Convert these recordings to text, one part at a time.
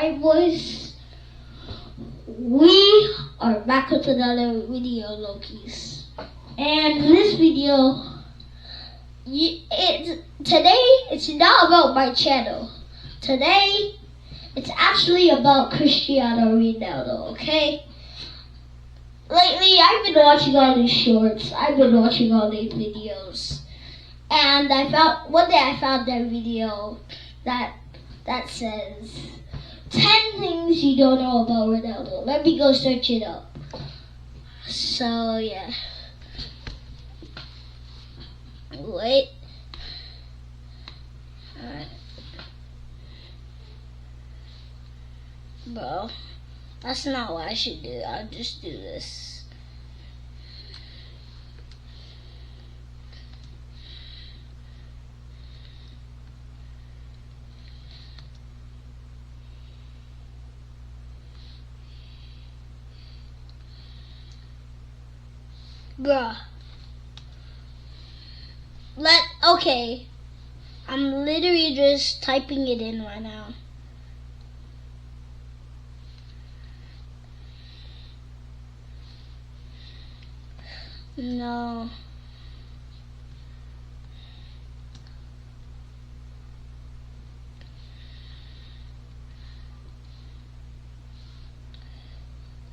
Alright, boys. We are back with another video, Lokis. And this video, today it's not about my channel. Today, it's actually about Cristiano Ronaldo, okay? Lately, I've been watching all these shorts. I've been watching all these videos. And one day I found that video that says 10 things you don't know about Ronaldo. Let me go search it up. So, yeah. Wait. Alright. Bro, that's not what I should do. I'll just do this. Bruh. Okay. I'm literally just typing it in right now. No.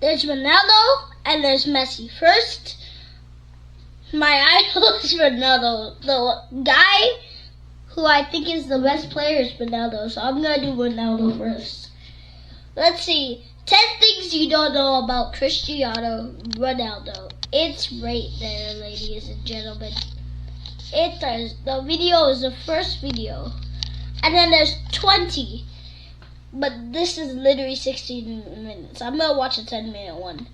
There's Ronaldo and there's Messi. First, my idol is Ronaldo. The guy who I think is the best player is Ronaldo. So I'm going to do Ronaldo first. Let's see. 10 things you don't know about Cristiano Ronaldo. It's right there, ladies and gentlemen. The video is the first video. And then there's 20. But this is literally 16 minutes. I'm going to watch a 10-minute one.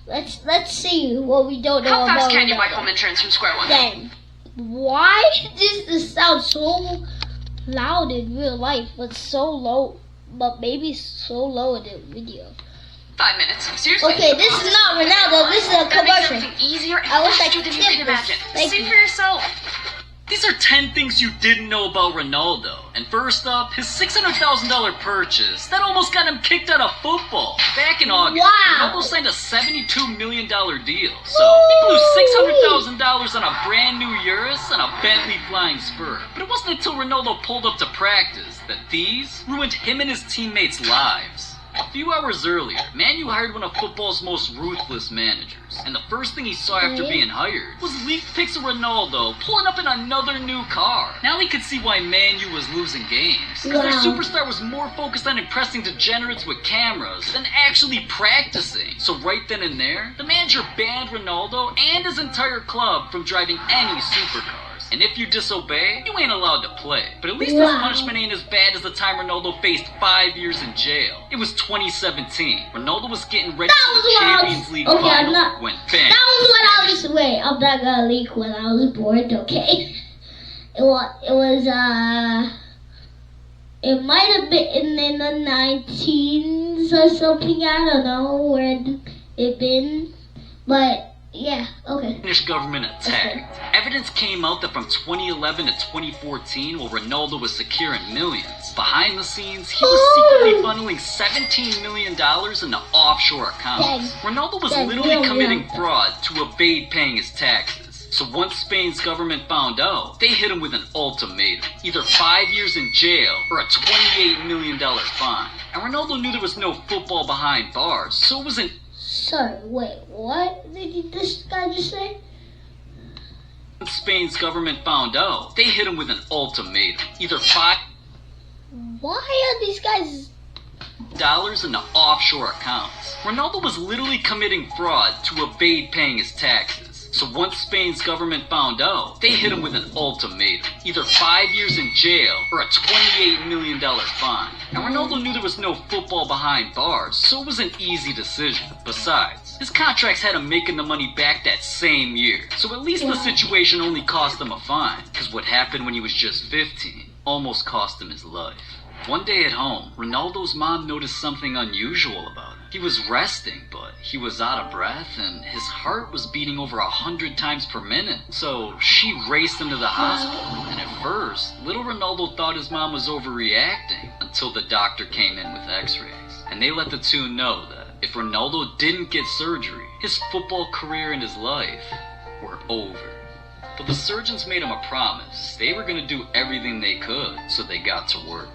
Let's see what we don't know about Ronaldo. How fast can you buy home insurance from Square One? Dang. Why does this sound so loud in real life, but so low? But maybe so low in the video. 5 minutes. Seriously? Okay, this is not Ronaldo. This is a commercial. That makes everything easier and I wish I faster could than you skip can this. imagine. Thank See you. for yourself. These are 10 things you didn't know about Ronaldo. And first up, his $600,000 purchase. That almost got him kicked out of football. Back in August, Wow. Ronaldo signed a $72 million deal. So he blew $600,000 on a brand new Urus and a Bentley Flying Spur. But it wasn't until Ronaldo pulled up to practice that these ruined him and his teammates' lives. A few hours earlier, Man U hired one of football's most ruthless managers. And the first thing he saw after being hired was leaked pics of Ronaldo pulling up in another new car. Now he could see why Man U was losing games. Because their superstar was more focused on impressing degenerates with cameras than actually practicing. So right then and there, the manager banned Ronaldo and his entire club from driving any supercars. And if you disobey, you ain't allowed to play. But at least this punishment ain't as bad as the time Ronaldo faced 5 years in jail. It was 2017. Ronaldo was getting ready for the Champions League final when bang. That was when I was, wait, I'm not gonna leak when I was born, okay? It might have been in the 19s or something, I don't know where it been, but yeah, okay. Spanish government attacked. Evidence came out that from 2011 to 2014, while Ronaldo was securing millions, behind the scenes, he was secretly funneling $17 million into offshore accounts. Ronaldo was literally committing fraud to evade paying his taxes. So once Spain's government found out, they hit him with an ultimatum. Either 5 years in jail or a $28 million fine. And Ronaldo knew there was no football behind bars, so it was an Sorry, wait, what did this guy just say? Once Spain's government found out, they hit him with an ultimatum. Either Why are these guys $5 into offshore accounts. Ronaldo was literally committing fraud to evade paying his taxes. So once Spain's government found out, they hit him with an ultimatum. Either 5 years in jail or a $28 million fine. And Ronaldo knew there was no football behind bars, so it was an easy decision. Besides, his contracts had him making the money back that same year. So at least the situation only cost him a fine. Because what happened when he was just 15 almost cost him his life. One day at home, Ronaldo's mom noticed something unusual about him. He was resting, but he was out of breath and his heart was beating over 100 times per minute. So she raced him to the hospital. And at first, little Ronaldo thought his mom was overreacting until the doctor came in with x-rays. And they let the two know that if Ronaldo didn't get surgery, his football career and his life were over. But the surgeons made him a promise. They were going to do everything they could, so they got to work.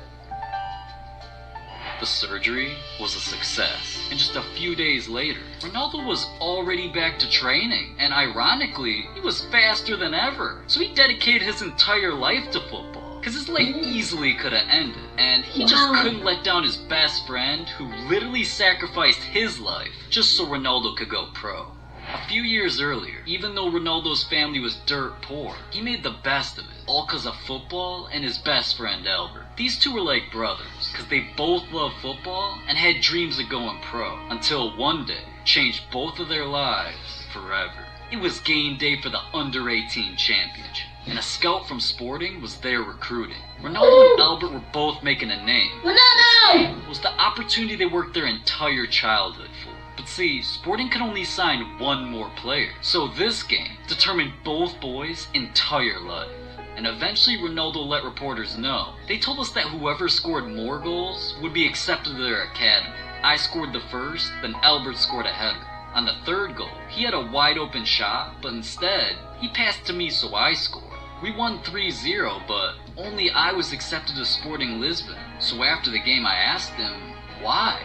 The surgery was a success, and just a few days later, Ronaldo was already back to training, and ironically, he was faster than ever. So he dedicated his entire life to football, because his life easily could have ended, and he just couldn't let down his best friend, who literally sacrificed his life just so Ronaldo could go pro. A few years earlier, even though Ronaldo's family was dirt poor, he made the best of it, all because of football and his best friend Albert. These two were like brothers, because they both loved football and had dreams of going pro, until one day changed both of their lives forever. It was game day for the Under-18 championship, and a scout from Sporting was there recruiting. Ronaldo and Albert were both making a name. Ronaldo! It was the opportunity they worked their entire childhood for. But see, Sporting could only sign one more player, so this game determined both boys' entire life. And eventually Ronaldo let reporters know. They told us that whoever scored more goals would be accepted to their academy. I scored the first, then Albert scored a header. On the third goal, he had a wide open shot, but instead, he passed to me so I scored. We won 3-0, but only I was accepted to Sporting Lisbon. So after the game I asked him, why?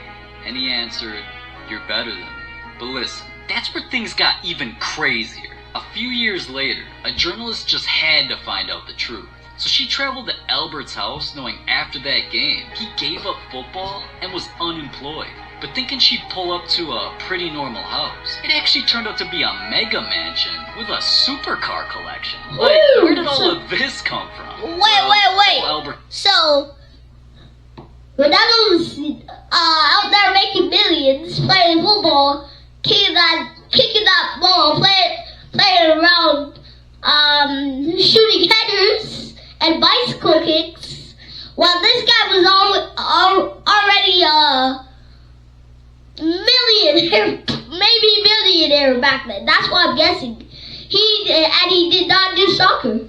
And he answered, "You're better than me." But listen, that's where things got even crazier. A few years later, a journalist just had to find out the truth. So she traveled to Albert's house knowing after that game, he gave up football and was unemployed. But thinking she'd pull up to a pretty normal house, it actually turned out to be a mega mansion with a supercar collection. Like, where did all of this come from? Wait. Albert. So, Ronaldo's out there making millions, playing football, kicking that ball, playing around, shooting headers and bicycle kicks, while this guy was already millionaire, maybe millionaire back then. That's what I'm guessing. He did not do soccer.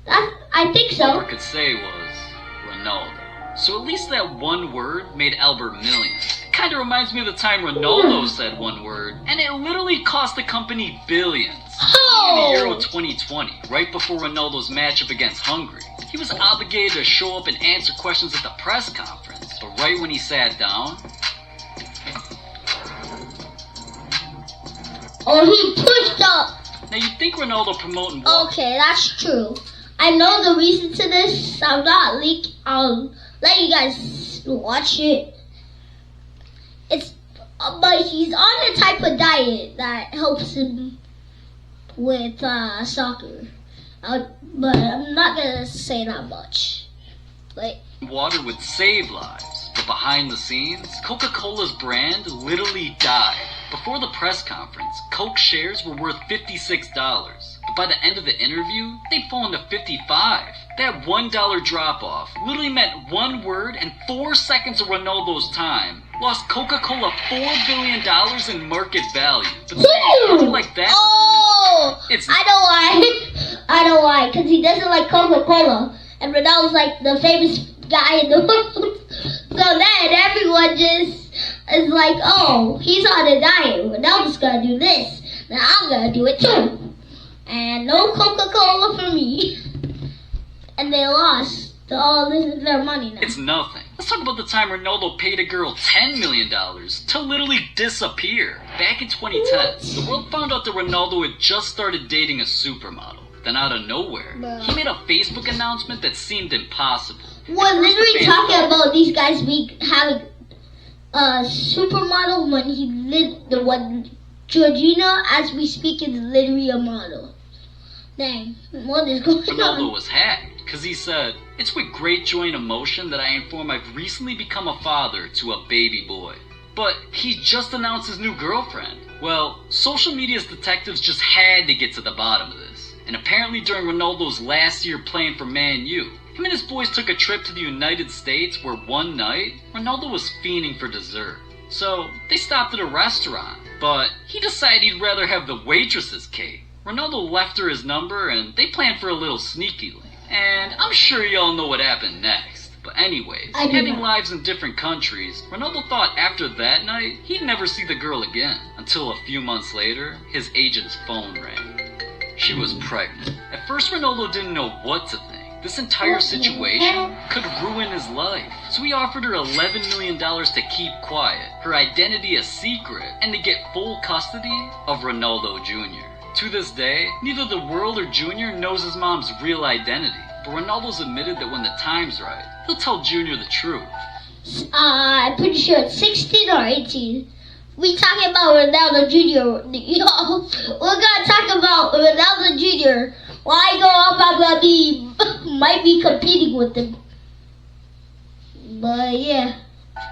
I think so. All I could say was Ronaldo. So at least that one word made Albert millions. It kind of reminds me of the time Ronaldo said one word, and it literally cost the company billions. In the Euro 2020, right before Ronaldo's matchup against Hungary, he was obligated to show up and answer questions at the press conference. But right when he sat down, he pushed up. now you'd think Ronaldo promoting Okay, that's true. I know the reason to this. I'm not leaking. I'll let you guys watch it. But he's on a type of diet that helps him with soccer. But I'm not gonna say that much. water would save lives. But behind the scenes, Coca-Cola's brand literally died. Before the press conference, Coke shares were worth $56. But by the end of the interview, they'd fallen to $55. That $1 drop-off literally meant one word and 4 seconds of Ronaldo's time lost Coca-Cola $4 billion in market value. But something like that, it's I know why. Because he doesn't like Coca-Cola. And Ronaldo's like the famous guy in the world. So then everyone just is like, oh, he's on a diet. Ronaldo's gonna do this. Now I'm gonna do it too. And no Coca-Cola for me. And they lost all their money now. It's nothing. Let's talk about the time Ronaldo paid a girl $10 million to literally disappear. Back in 2010, the world found out that Ronaldo had just started dating a supermodel. Then out of nowhere, he made a Facebook announcement that seemed impossible. We're literally talking about these guys having a supermodel when Georgina, as we speak, is literally a model. Dang, what is going on? Ronaldo was hacked because he said, "It's with great joy and emotion that I inform I've recently become a father to a baby boy." But he just announced his new girlfriend. Well, social media's detectives just had to get to the bottom of this. And apparently during Ronaldo's last year playing for Man U, Him and his boys took a trip to the United States where one night, Ronaldo was fiending for dessert. So, they stopped at a restaurant, but he decided he'd rather have the waitress's cake. Ronaldo left her his number and they planned for a little sneaky link. And I'm sure y'all know what happened next. But anyways, having lives in different countries, Ronaldo thought after that night, he'd never see the girl again. Until a few months later, his agent's phone rang. She was pregnant. At first, Ronaldo didn't know what to think. This entire situation could ruin his life. So he offered her $11 million to keep quiet, her identity a secret, and to get full custody of Ronaldo Jr. To this day, neither the world or Jr. knows his mom's real identity. But Ronaldo's admitted that when the time's right, he'll tell Jr. the truth. I'm pretty sure it's 16 or 18. We talking about Ronaldo Jr. Yo, we're gonna talk about Ronaldo Jr. When I grow up, I'm gonna be might be competing with him. But yeah,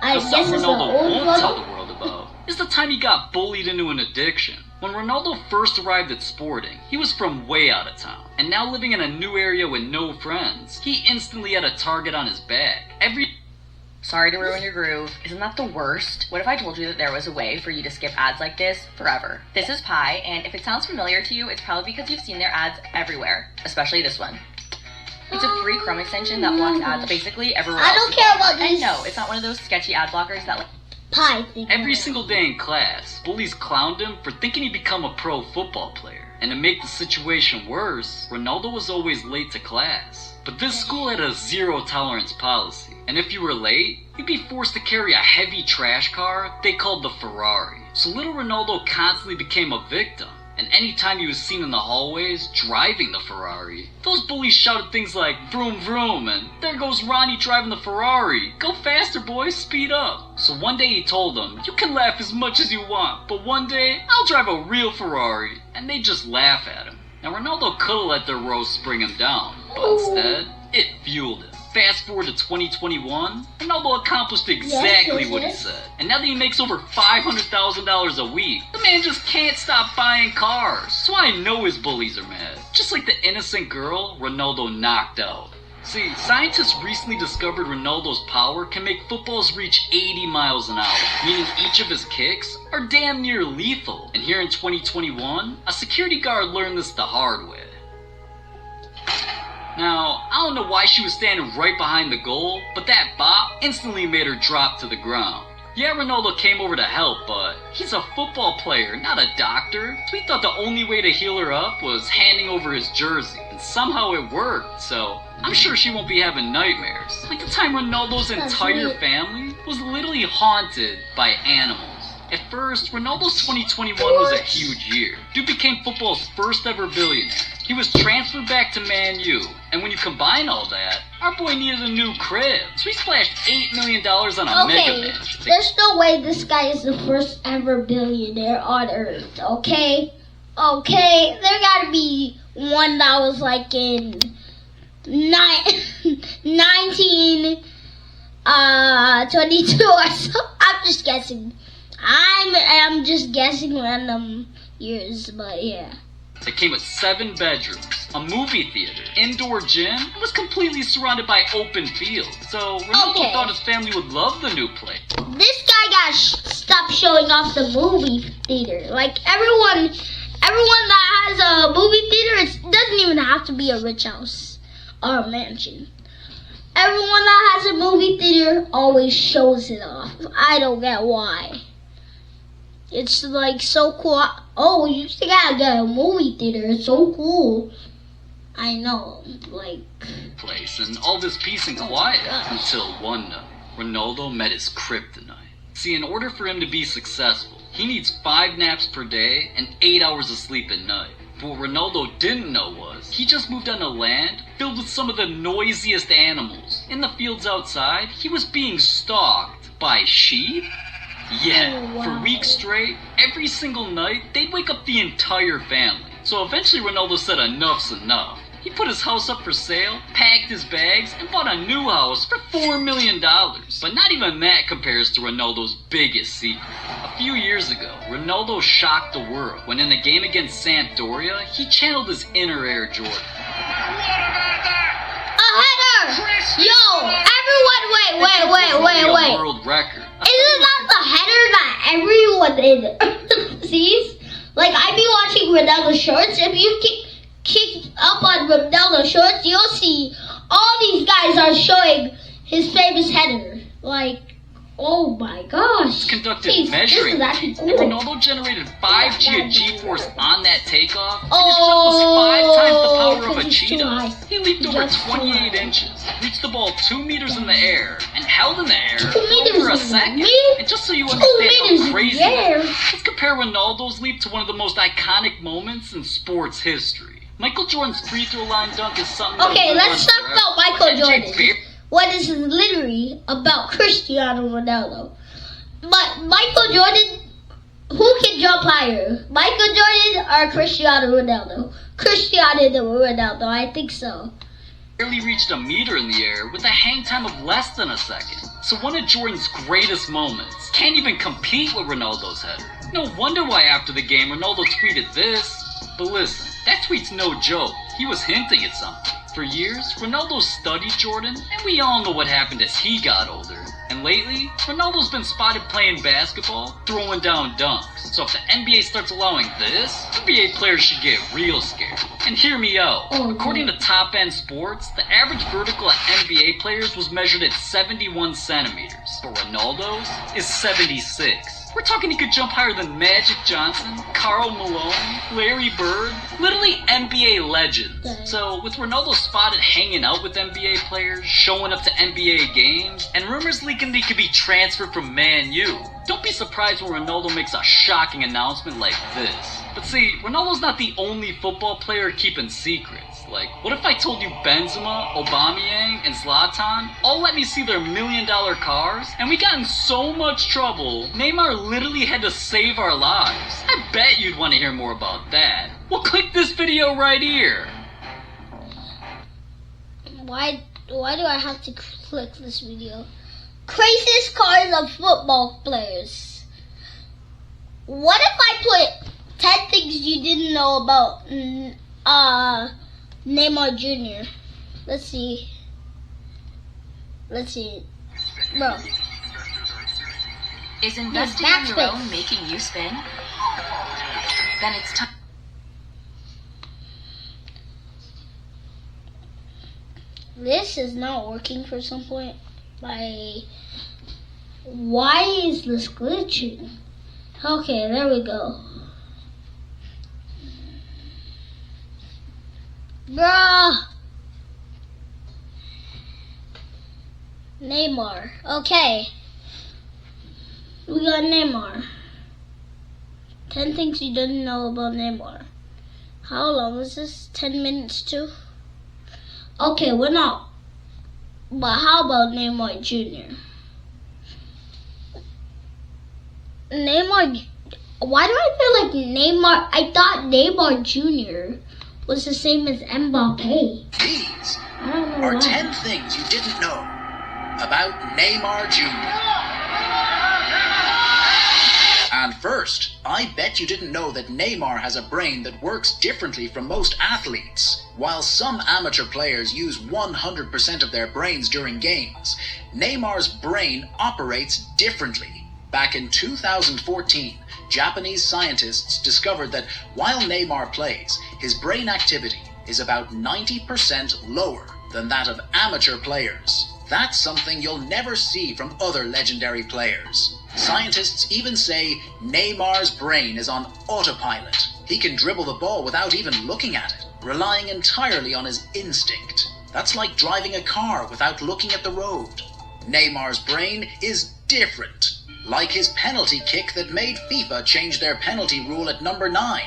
I But guess something it's Ronaldo an old won't tell one. the world about is the time he got bullied into an addiction. When Ronaldo first arrived at Sporting, he was from way out of town. And now living in a new area with no friends, he instantly had a target on his back. Sorry to ruin your groove. Isn't that the worst? What if I told you that there was a way for you to skip ads like this forever? This is Pi, and if it sounds familiar to you, it's probably because you've seen their ads everywhere, especially this one. It's a free Chrome extension that blocks ads basically everywhere I else don't you care go. about And these no, it's not one of those sketchy ad blockers that pie thing. Every single day in class, bullies clowned him for thinking he'd become a pro football player. And to make the situation worse, Ronaldo was always late to class. But this school had a zero tolerance policy. And if you were late, you'd be forced to carry a heavy trash car they called the Ferrari. So little Ronaldo constantly became a victim. And anytime he was seen in the hallways driving the Ferrari, those bullies shouted things like vroom vroom and there goes Ronnie driving the Ferrari. Go faster boys, speed up. So one day he told them, you can laugh as much as you want, but one day I'll drive a real Ferrari. And they just laugh at him. Now Ronaldo could have let their roast bring him down, but instead, it fueled him. Fast forward to 2021, Ronaldo accomplished exactly what he said. And now that he makes over $500,000 a week, the man just can't stop buying cars. So I know his bullies are mad. Just like the innocent girl Ronaldo knocked out. See, scientists recently discovered Ronaldo's power can make footballs reach 80 miles an hour, meaning each of his kicks are damn near lethal. And here in 2021, a security guard learned this the hard way. Now, I don't know why she was standing right behind the goal, but that bop instantly made her drop to the ground. Yeah, Ronaldo came over to help, but he's a football player, not a doctor, so he thought the only way to heal her up was handing over his jersey, and somehow it worked, so I'm sure she won't be having nightmares. Like the time Ronaldo's entire family was literally haunted by animals. At first, Ronaldo's 2021 was a huge year. Dude became football's first ever billionaire. He was transferred back to Man U, and when you combine all that, our boy needed a new crib. So he splashed $8 million on a mega mansion. There's no way this guy is the first ever billionaire on earth, okay? Okay, there gotta be one that was like in 1922 or so. I'm just guessing. I'm just guessing random years, but yeah. It came with 7 bedrooms, a movie theater, indoor gym, and was completely surrounded by open fields. So Ronaldo thought his family would love the new place. This guy got stop showing off the movie theater. Like everyone that has a movie theater, it doesn't even have to be a rich house or a mansion. Everyone that has a movie theater always shows it off. I don't get why. It's like so cool. Oh, you still gotta a movie theater. It's so cool. I know, like place and all this peace and quiet until one night, Ronaldo met his kryptonite. See, in order for him to be successful, he needs 5 naps per day and 8 hours of sleep at night. But what Ronaldo didn't know was he just moved on a land filled with some of the noisiest animals. In the fields outside, he was being stalked by sheep. Yeah, for weeks straight, every single night, they'd wake up the entire family. So eventually Ronaldo said enough's enough. He put his house up for sale, packed his bags, and bought a new house for $4 million. But not even that compares to Ronaldo's biggest secret. A few years ago, Ronaldo shocked the world when in a game against Sampdoria, he channeled his inner Air Jordan. a header! Yo, everyone, wait. World record. Isn't that the header that everyone sees? Like, I be watching Ronaldo shorts. If you kick up on Ronaldo shorts, you'll see all these guys are showing his famous header. Like, oh my gosh. Conducted measuring, and Ronaldo generated 5G of G-force on that takeoff. And his jump was 5 times the power of a cheetah. He leaped over 28 inches, reached the ball 2 meters in the air, and held in the air for a second. And just so you understand how crazy it is, let's compare Ronaldo's leap to one of the most iconic moments in sports history. Michael Jordan's free throw line dunk is something. Okay, let's talk about Michael Jordan. What is literally about Cristiano Ronaldo. But Michael Jordan, who can jump higher? Michael Jordan or Cristiano Ronaldo? Cristiano Ronaldo, I think so. Barely reached a meter in the air with a hang time of less than a second. So one of Jordan's greatest moments can't even compete with Ronaldo's header. No wonder why after the game Ronaldo tweeted this. But listen, that tweet's no joke. He was hinting at something. For years, Ronaldo studied Jordan, and we all know what happened as he got older. And lately, Ronaldo's been spotted playing basketball, throwing down dunks. So if the NBA starts allowing this, NBA players should get real scared. And hear me out. According to Top End Sports, the average vertical at NBA players was measured at 71 centimeters, but Ronaldo's is 76. We're talking he could jump higher than Magic Johnson, Karl Malone, Larry Bird, literally NBA legends. So with Ronaldo spotted hanging out with NBA players, showing up to NBA games, and rumors leaking he could be transferred from Man U, don't be surprised when Ronaldo makes a shocking announcement like this. But see, Ronaldo's not the only football player keeping secrets. Like, what if I told you Benzema, Aubameyang, and Zlatan all let me see their $1 million cars, and we got in so much trouble, Neymar literally had to save our lives? I bet you'd want to hear more about that. Well, click this video right here. Why do I have to click this video? Craziest cars of football players. What if I put 10 things you didn't know about Neymar Jr.? Let's see. Bro. Is investing in your own making you spin? Then it's time. This is not working for some point. Why is this glitching? Okay, there we go. Bruh. Neymar. Okay. We got Neymar. 10 things you didn't know about Neymar. How long is this? 10 minutes too? Okay, we're not. But how about Neymar Jr.? Neymar. Why do I feel like Neymar? I thought Neymar Jr. was the same as Mbappe. These I don't know are why. 10 things you didn't know about Neymar Jr. And first, I bet you didn't know that Neymar has a brain that works differently from most athletes. While some amateur players use 100% of their brains during games, Neymar's brain operates differently. Back in 2014, Japanese scientists discovered that while Neymar plays, his brain activity is about 90% lower than that of amateur players. That's something you'll never see from other legendary players. Scientists even say Neymar's brain is on autopilot. He can dribble the ball without even looking at it, relying entirely on his instinct. That's like driving a car without looking at the road. Neymar's brain is different, like his penalty kick that made FIFA change their penalty rule at number 9.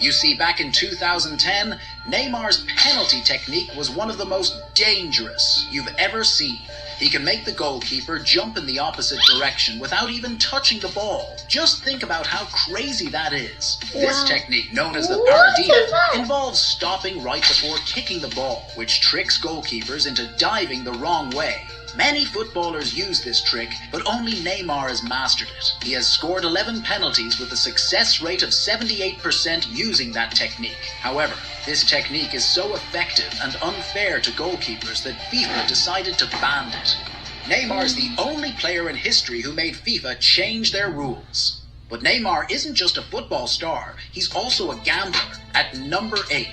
You see, back in 2010, Neymar's penalty technique was one of the most dangerous you've ever seen. He can make the goalkeeper jump in the opposite direction without even touching the ball. Just think about how crazy that is. This technique, known as the What is paradita, that? involves stopping right before kicking the ball, which tricks goalkeepers into diving the wrong way. Many footballers use this trick, but only Neymar has mastered it. He has scored 11 penalties with a success rate of 78% using that technique. However, this technique is so effective and unfair to goalkeepers that FIFA decided to ban it. Neymar's the only player in history who made FIFA change their rules. But Neymar isn't just a football star, he's also a gambler at number 8.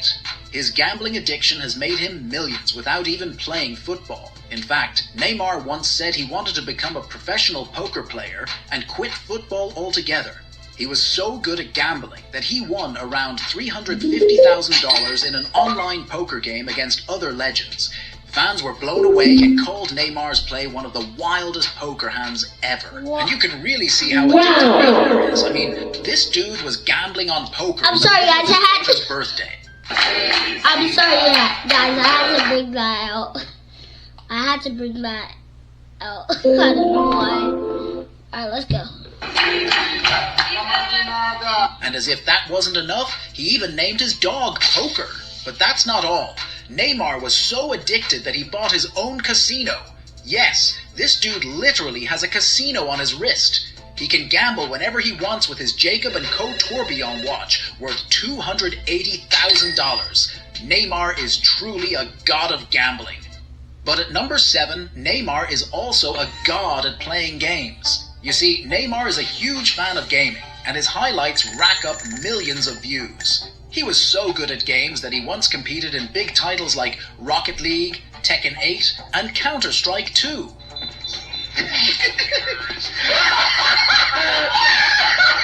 His gambling addiction has made him millions without even playing football. In fact, Neymar once said he wanted to become a professional poker player and quit football altogether. He was so good at gambling that he won around $350,000 in an online poker game against other legends. Fans were blown away and called Neymar's play one of the wildest poker hands ever. What? And you can really see how addictive Neymar is. I mean, this dude was gambling on poker I'm on sorry, the guys, day I had of to- his birthday. I'm sorry, guys. I had to bring that out. I had to bring that out. I don't know why. Alright, let's go. And as if that wasn't enough, he even named his dog Poker. But that's not all. Neymar was so addicted that he bought his own casino. Yes, this dude literally has a casino on his wrist. He can gamble whenever he wants with his Jacob & Co. Tourbillon watch, worth $280,000. Neymar is truly a god of gambling. But at number 7, Neymar is also a god at playing games. You see, Neymar is a huge fan of gaming, and his highlights rack up millions of views. He was so good at games that he once competed in big titles like Rocket League, Tekken 8, and Counter-Strike 2.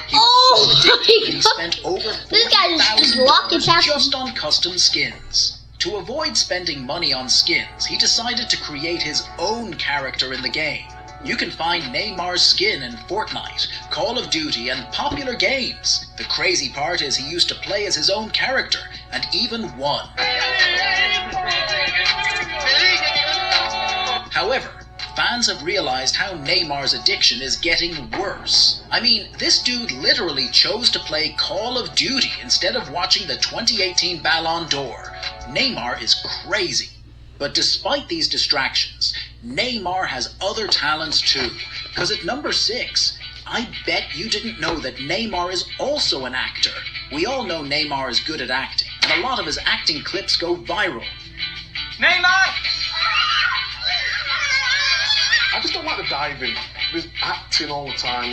He was so addicted that he spent over This guy is just $40,000 walking past just on custom skins. To avoid spending money on skins, he decided to create his own character in the game. You can find Neymar's skin in Fortnite, Call of Duty, and popular games. The crazy part is he used to play as his own character, and even won. However, fans have realized how Neymar's addiction is getting worse. I mean, this dude literally chose to play Call of Duty instead of watching the 2018 Ballon d'Or. Neymar is crazy. But despite these distractions, Neymar has other talents too. Because at number 6, I bet you didn't know that Neymar is also an actor. We all know Neymar is good at acting, and a lot of his acting clips go viral. Neymar! I just don't like the diving. He's acting all the time.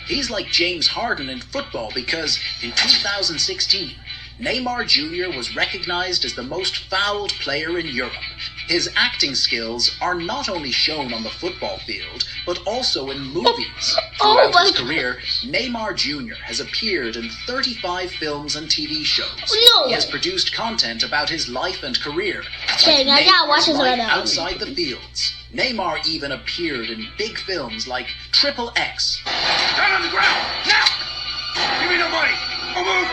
He's like James Harden in football because in 2016, Neymar Jr. was recognized as the most fouled player in Europe. His acting skills are not only shown on the football field, but also in movies. Throughout his career, Neymar Jr. has appeared in 35 films and TV shows. No. He has produced content about his life and career. Okay, like I gotta watch Neymar's this right life now. outside the fields. Neymar even appeared in big films like Triple X. Down on the ground! Now! Give me the money! I'll move!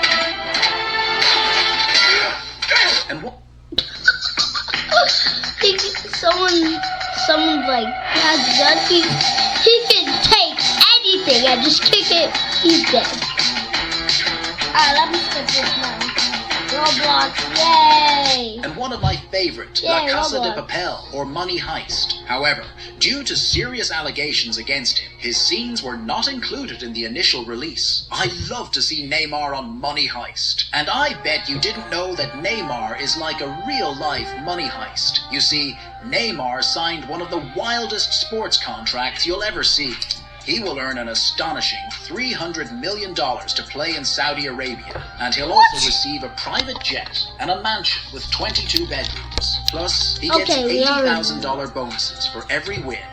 And what? Someone like has a gun. He can take anything and just kick it. He's dead. Alright, let me skip this now. Roblox, yay! And one of my favorite, Yay, La Casa de Roblox. Papel, or Money Heist. However, due to serious allegations against him, his scenes were not included in the initial release. I'd love to see Neymar on Money Heist. And I bet you didn't know that Neymar is like a real-life money heist. You see, Neymar signed one of the wildest sports contracts you'll ever see. He will earn an astonishing $300 million to play in Saudi Arabia, and he'll also receive a private jet and a mansion with 22 bedrooms. Plus, he gets Okay, we already- $80,000 bonuses for every win.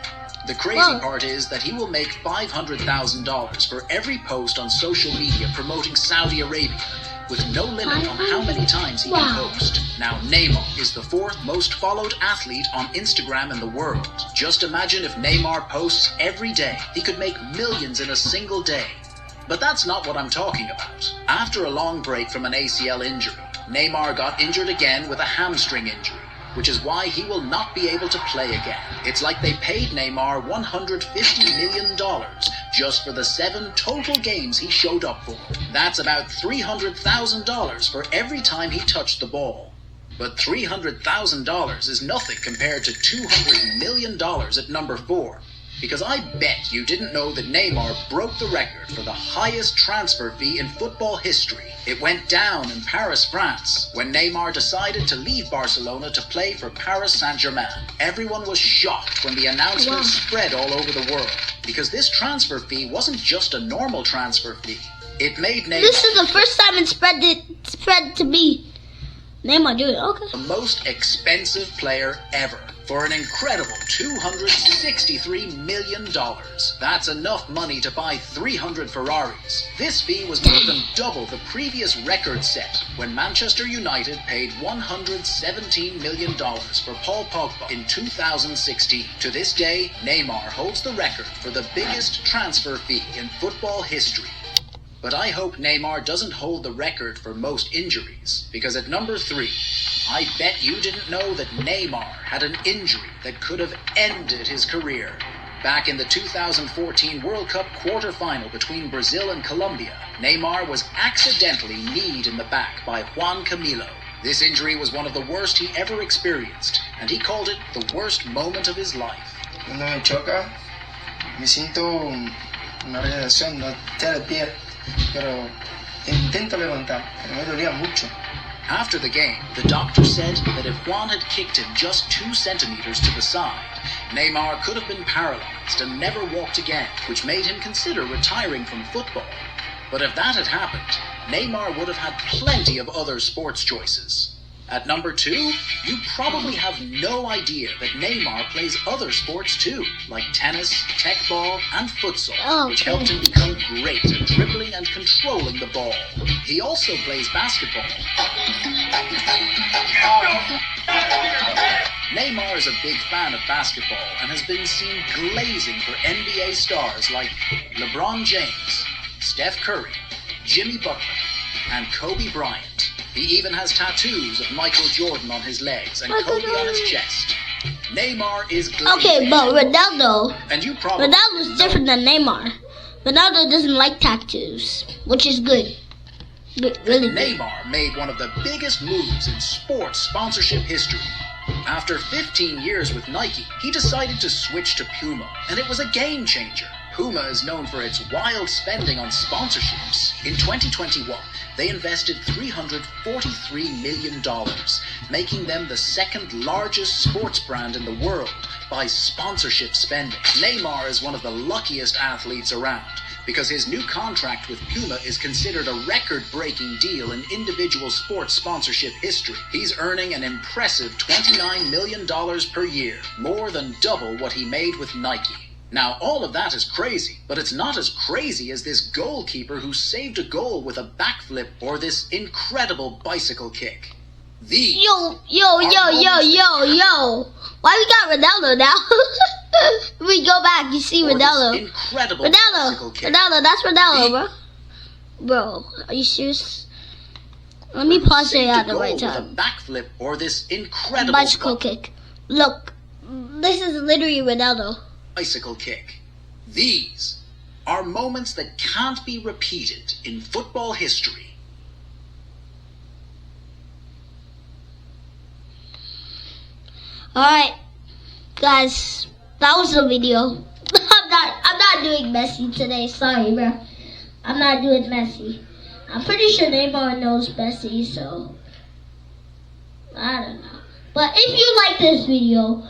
The crazy Whoa. part is that he will make $500,000 for every post on social media promoting Saudi Arabia, with no limit on how many times he can Wow. post. Now, Neymar is the 4th most followed athlete on Instagram in the world. Just imagine if Neymar posts every day. He could make millions in a single day. But that's not what I'm talking about. After a long break from an ACL injury, Neymar got injured again with a hamstring injury. which is why he will not be able to play again. It's like they paid Neymar $150 million just for the 7 total games he showed up for. That's about $300,000 for every time he touched the ball. But $300,000 is nothing compared to $200 million at number 4. Because I bet you didn't know that Neymar broke the record for the highest transfer fee in football history. It went down in Paris, France, when Neymar decided to leave Barcelona to play for Paris Saint-Germain. Everyone was shocked when the announcement spread all over the world, because this transfer fee wasn't just a normal transfer fee. It made Neymar... This is the first time it spread to me. Neymar do it, okay. The most expensive player ever, for an incredible $263 million. That's enough money to buy 300 Ferraris. This fee was more than double the previous record set, when Manchester United paid $117 million for Paul Pogba in 2016. To this day, Neymar holds the record for the biggest transfer fee in football history. But I hope Neymar doesn't hold the record for most injuries, because at number 3, I bet you didn't know that Neymar had an injury that could have ended his career. Back in the 2014 World Cup quarter-final between Brazil and Colombia, Neymar was accidentally kneed in the back by Juan Camilo. This injury was one of the worst he ever experienced, and he called it the worst moment of his life. Cuando me choca, me siento una regresión, no te de pie. Pero intento levantar, pero me dolía mucho. After the game, the doctor said that if Juan had kicked him just 2 centimeters to the side, Neymar could have been paralyzed and never walked again, which made him consider retiring from football. But if that had happened, Neymar would have had plenty of other sports choices. At number 2, you probably have no idea that Neymar plays other sports too, like tennis, teqball, and futsal, which helped him become great at dribbling and controlling the ball. He also plays basketball. Neymar is a big fan of basketball and has been seen glazing for NBA stars like LeBron James, Steph Curry, Jimmy Butler, and Kobe Bryant. He even has tattoos of Michael Jordan on his legs and Kobe on his chest. Neymar is glazing. Okay, but Ronaldo. And you probably Ronaldo's different than Neymar. Ronaldo doesn't like tattoos, which is good. Really good. Neymar made one of the biggest moves in sports sponsorship history. After 15 years with Nike, he decided to switch to Puma, and it was a game changer. Puma is known for its wild spending on sponsorships. In 2021, they invested $343 million, making them the second largest sports brand in the world by sponsorship spending. Neymar is one of the luckiest athletes around, because his new contract with Puma is considered a record-breaking deal in individual sports sponsorship history. He's earning an impressive $29 million per year, more than double what he made with Nike. Now, all of that is crazy, but it's not as crazy as this goalkeeper who saved a goal with a backflip or this incredible bicycle kick. These Yo. Why we got Ronaldo now? We go back, you see Ronaldo. Incredible bicycle kick. Ronaldo, that's Ronaldo, bro. Bro, are you serious? Let me pause it at the right time. With a backflip or this incredible Bicycle kick. Look, this is literally Ronaldo. Bicycle kick. These are moments that can't be repeated in football history. Alright, guys, that was the video. I'm not doing Messi today, sorry, bro. I'm not doing Messi. I'm pretty sure Neymar knows Messi, so I don't know. But if you like this video,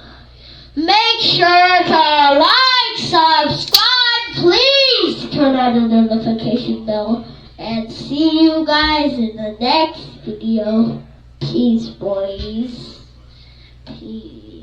make sure to like, subscribe, please turn on the notification bell, and see you guys in the next video. Peace, boys. Peace.